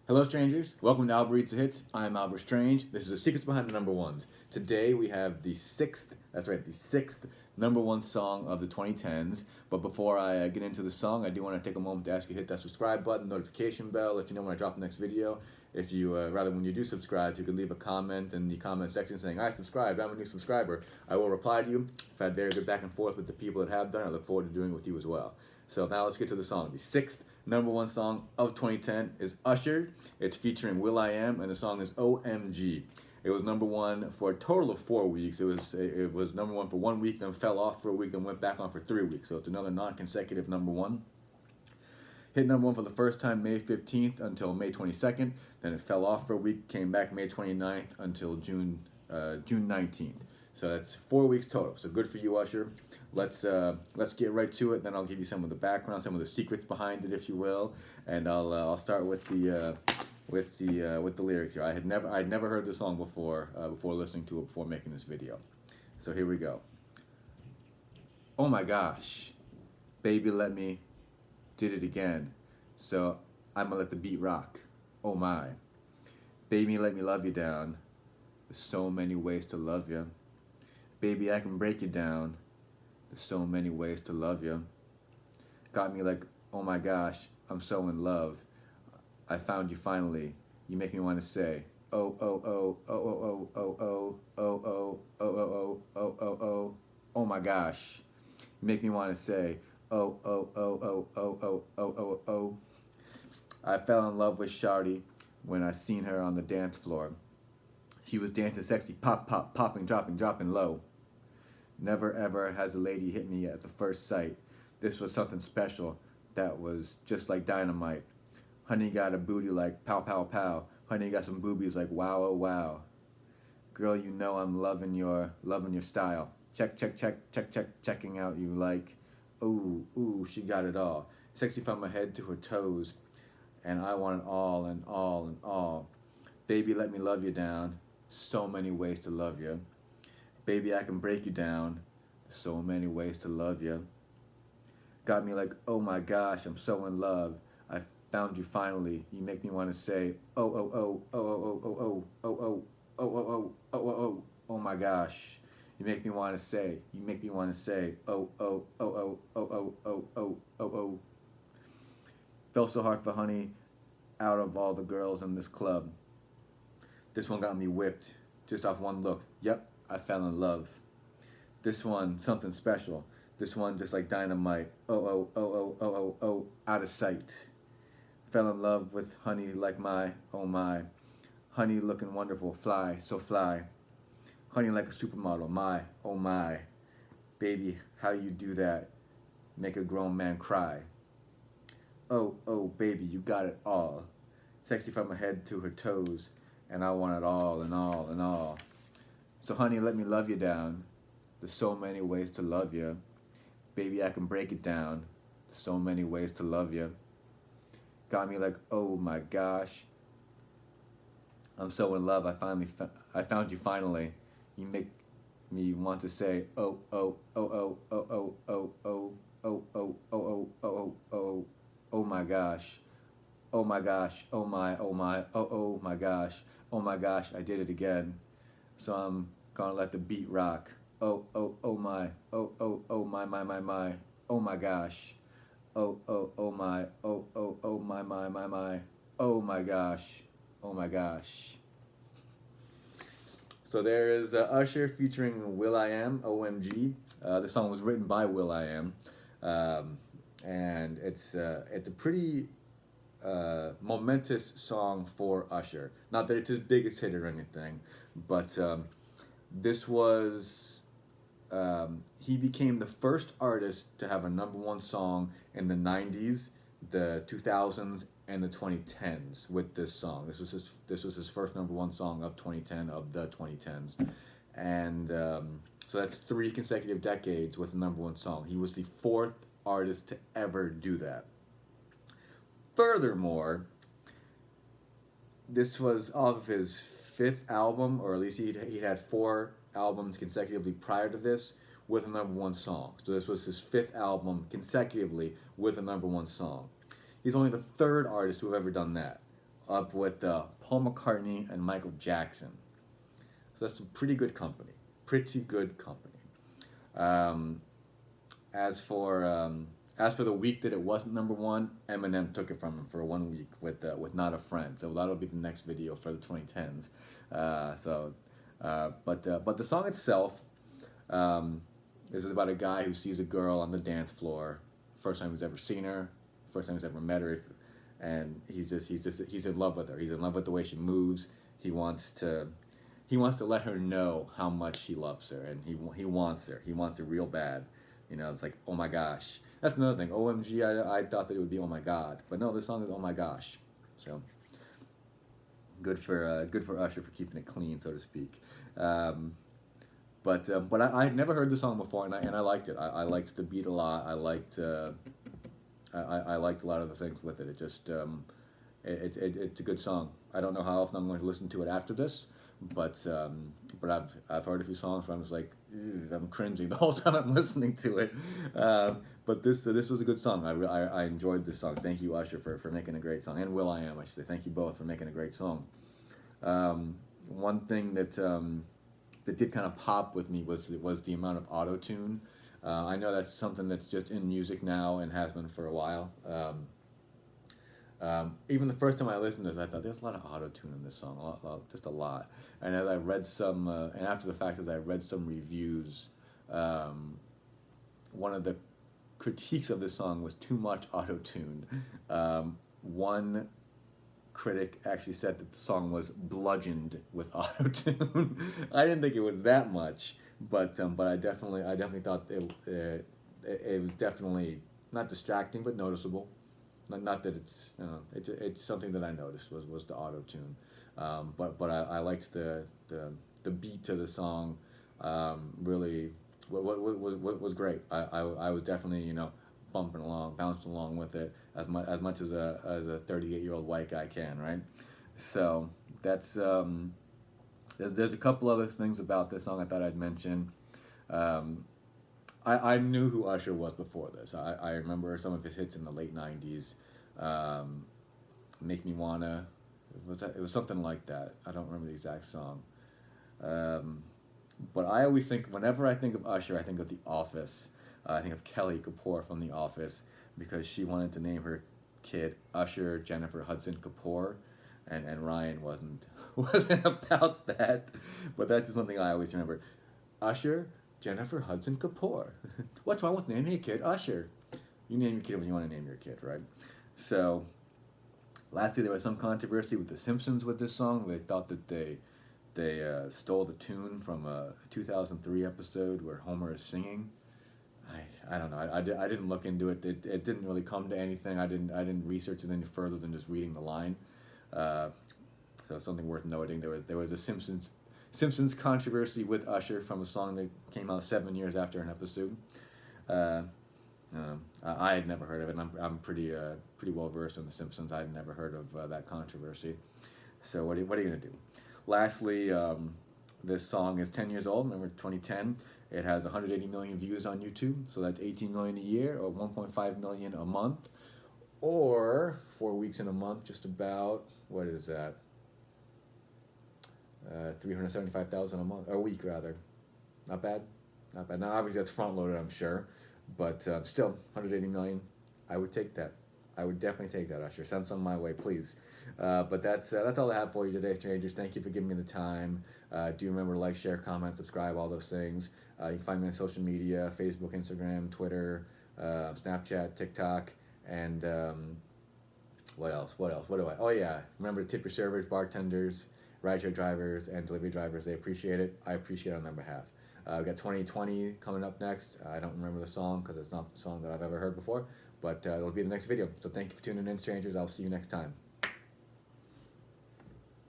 Hello, strangers. Welcome to Albert Eats the Hits. I'm Albert Strange. This is the secrets behind the number ones. Today we have the sixth number one song of the 2010s. But before I get into the song, I do want to take a moment to ask you to hit that subscribe button, notification bell, let you know when I drop the next video. If you, when you do subscribe, you could leave a comment in the comment section saying, I subscribed, I'm a new subscriber. I will reply to you. I've had very good back and forth with the people that have done it. I look forward to doing it with you as well. So now let's get to the song. The sixth number one song of 2010 is Usher. It's featuring w.i.l.iam, and the song is O.M.G. It was number one for a total of 4 weeks. It was number one for 1 week, then fell off for a week, then went back on for 3 weeks. So it's another non-consecutive number one. Hit number one for the first time May 15th until May 22nd. Then it fell off for a week, came back May 29th until June 19th. So that's 4 weeks total. So good for you, Usher. Let's get right to it. Then I'll give you some of the background, some of the secrets behind it, if you will, and I'll start with the lyrics here. I'd never heard this song before listening to it before making this video. So here we go. Oh my gosh, baby, let me did it again. So I'ma let the beat rock. Oh my, baby, let me love you down. There's so many ways to love you. Baby, I can break you down. There's so many ways to love you. Got me like, oh my gosh, I'm so in love. I found you finally. You make me want to say, oh, oh, oh, oh, oh, oh, oh, oh, oh, oh, oh, oh, oh, oh, oh, oh my gosh. You make me want to say, oh, oh, oh, oh, oh, oh, oh, oh, oh. I fell in love with Shawty when I seen her on the dance floor. She was dancing sexy, pop, pop, popping, dropping, dropping low. Never ever has a lady hit me at the first sight. This was something special that was just like dynamite. Honey got a booty like pow, pow, pow. Honey got some boobies like wow, oh, wow. Girl, you know I'm loving your style. Check, check, check, check, check, checking out you like. Ooh, ooh, she got it all. Sexy from her head to her toes. And I want it all and all and all. Baby, let me love you down. So many ways to love you. Baby, I can break you down. So many ways to love you. Got me like, oh my gosh, I'm so in love. I found you finally. You make me want to say, oh, oh, oh, oh, oh, oh, oh, oh, oh, oh, oh, oh, oh, oh, oh, oh my gosh. You make me want to say, oh, oh, oh, oh, oh, oh, oh, oh, oh, oh. Fell so hard for honey out of all the girls in this club. This one got me whipped just off one look. Yep, I fell in love. This one, something special. This one just like dynamite. Oh, oh, oh, oh, oh, oh, oh, out of sight. Fell in love with honey like my, oh my. Honey looking wonderful, fly, so fly. Honey like a supermodel, my, oh my. Baby, how you do that? Make a grown man cry. Oh, oh, baby, you got it all. Sexy from her head to her toes. And I want it all and all and all. So honey, let me love you down. There's so many ways to love you. Baby, I can break it down. There's so many ways to love you. Got me like, oh my gosh. I'm so in love. I found you finally. You make me want to say, oh, oh, oh, oh, oh, oh, oh, oh, oh, oh, oh, oh, oh, oh, oh my gosh. Oh my gosh, oh my, oh my, oh my gosh, oh my gosh, I did it again. So I'm gonna let the beat rock. Oh, oh, oh my, oh my, oh my gosh. Oh, oh my, oh my, oh my gosh, oh my gosh. So there is Usher featuring w.i.l.iam, O.M.G. The song was written by w.i.l.iam, and it's a pretty momentous song for Usher. Not that it's his biggest hit or anything, but this was, he became the first artist to have a number one song in the 90s, the 2000s, and the 2010s with this song. This was his first number one song of 2010, of the 2010s. And so that's 3 consecutive decades with a number one song. He was the 4th artist to ever do that. Furthermore, this was off of his 5th album, or at least he had 4 albums consecutively prior to this with a number one song. So this was his 5th album consecutively with a number one song. He's only the 3rd artist to have ever done that. up with Paul McCartney and Michael Jackson. So that's some pretty good company. Pretty good company. Um, as for the week that it wasn't number one, Eminem took it from him for 1 week with Not a Friend. So that'll be the next video for the 2010s. But the song itself, this is about a guy who sees a girl on the dance floor, first time he's ever seen her, first time he's ever met her, and he's in love with her. He's in love with the way she moves. He wants to let her know how much he loves her, and he wants her. He wants her real bad. You know, it's like, oh my gosh. That's another thing. O.M.G. I thought that it would be oh my god, but no, this song is oh my gosh. So good for Usher for keeping it clean, so to speak. But I had never heard the song before, and I liked it. I liked the beat a lot. I liked I liked a lot of the things with it. It just it's a good song. I don't know how often I'm going to listen to it after this, but I've heard a few songs where I'm just like, I'm cringing the whole time I'm listening to it. But this was a good song. I enjoyed this song. Thank you, Usher, for making a great song, and w.i.l.iam, I should say. Thank you both for making a great song. One thing that did kind of pop with me was the amount of auto tune. I know that's something that's just in music now and has been for a while. Even the first time I listened to this, I thought there's a lot of auto tune in this song, just a lot. And as I read some, and after the fact, as I read some reviews, one of the critiques of this song was too much auto tune. One critic actually said that the song was bludgeoned with auto tune. I didn't think it was that much, but I definitely thought it was definitely not distracting, but noticeable. Not that it's it's something that I noticed was the auto tune, but I liked the beat to the song. Really, what was great. I was definitely bumping along, bouncing along with it as much as a 38-year-old white guy can, right? So that's there's a couple other things about this song I thought I'd mention. I knew who Usher was before this. I remember some of his hits in the late 90s. Make Me Wanna. It was something like that. I don't remember the exact song. But I always think, whenever I think of Usher, I think of The Office. I think of Kelly Kapoor from The Office, because she wanted to name her kid Usher Jennifer Hudson Kapoor. And Ryan wasn't about that. But that's just something I always remember. Usher Jennifer Hudson Kapoor. What's wrong with naming a kid Usher? You name your kid when you want to name your kid, right? So, lastly, there was some controversy with The Simpsons with this song. They thought that they stole the tune from a 2003 episode where Homer is singing. I don't know. I didn't look into it. It didn't really come to anything. I didn't research it any further than just reading the line. So something worth noting. There was a Simpsons controversy with Usher from a song that came out 7 years after an episode. I had never heard of it, and I'm pretty well versed in The Simpsons. I had never heard of that controversy. So what are you gonna do? Lastly, this song is 10 years old. Remember, 2010. It has 180 million views on YouTube, so that's 18 million a year, or 1.5 million a month, or 4 weeks in a month. Just about, what is that? 375,000 a month, or a week rather. Not bad. Now obviously that's front loaded, I'm sure, but still 180 million. I would take that. I would definitely take that, Usher. Send some my way, please. But that's all I have for you today, strangers. Thank you for giving me the time. Do remember to like, share, comment, subscribe, all those things. You can find me on social media: Facebook, Instagram, Twitter, Snapchat, TikTok, and what else? What do I? Oh yeah, remember to tip your servers, bartenders, rideshare drivers, and delivery drivers. They appreciate it. I appreciate it on their behalf. We've got 2020 coming up next. I don't remember the song because it's not the song that I've ever heard before, but it'll be the next video. So thank you for tuning in, strangers. I'll see you next time.